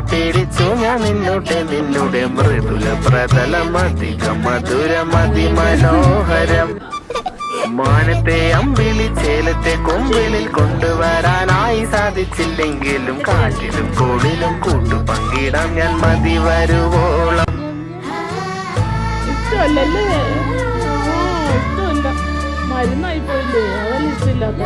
പറ്റിപ്പിടിച്ചു ഞാൻ നിന്നുടെ മൃദുല പ്രതലമധികം മധുരമതി മനോഹരം. മാനത്തെ അമ്പിളി ചേലത്തെ കൊമ്പിളിൽ കൊണ്ടുവരാനായി സാധിച്ചില്ലെങ്കിലും കാറ്റിലും കോളിലും കൂട്ടു പങ്കിടാം ഞാൻ മതി വരുവോളം. ഇഷ്ടമല്ലല്ലേ? ഇഷ്ടമല്ല, മരുന്നായി പോയില്ലേ, അതല്ല ഇഷ്ടമില്ലാത്ത.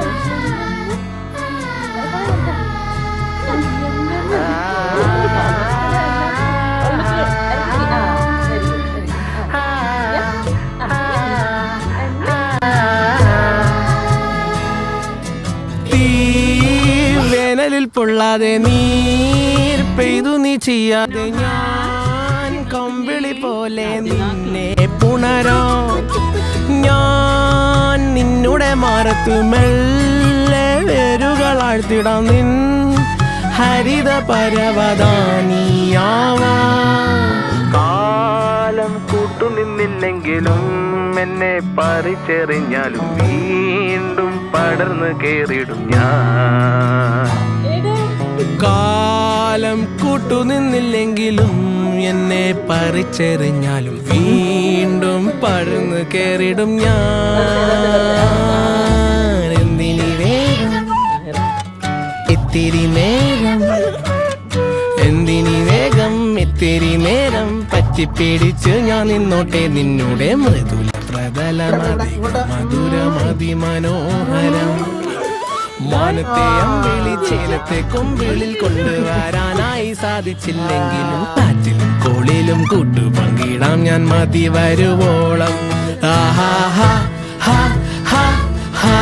വേനലിൽ പൊള്ളാതെ നീർ പെയ്തു നീ ചെയ്യാതെ ഞാൻ കമ്പിളി പോലെ നിന്നെ പുണരോ. ഞാൻ നിന്നുടെ മാറത്തു മെല്ലെ വേരുകളാഴ്ത്തിടാം നിൻ ഹരിത പരവതാനിയാവാ. കാലം കൂട്ടുനിന്നില്ലെങ്കിലും എന്നെ പറിച്ചെറിഞ്ഞാലും വീണ്ടും പടർന്നു കേറിടും ഞാൻ. കാലം കൂട്ടുനിന്നില്ലെങ്കിലും എന്നെ പറിച്ചെറിഞ്ഞാലും വീണ്ടും പടർന്നു കേറിടും ഞാൻ. എന്തിനി വേഗം ഇത്തിരി നേരം, എന്തിനി വേഗം ഇത്തിരി നേരം പറ്റിപ്പിടിച്ച് ഞാൻ നിന്നോട്ടെ നിന്നുടെ മൃദുല പ്രതലമതി മധുരമതി മനോഹരം. മാനത്തെ അമ്പിളി ചേലത്തെ കൊമ്പിളിൽ കൊണ്ടുവരാനായി സാധിച്ചില്ലെങ്കിലും കാറ്റിലും കോളിലും കൂട്ടു പങ്കിടാം ഞാൻ മതി വരുവോളം. ആഹാ ഹാ ഹാ ഹാ.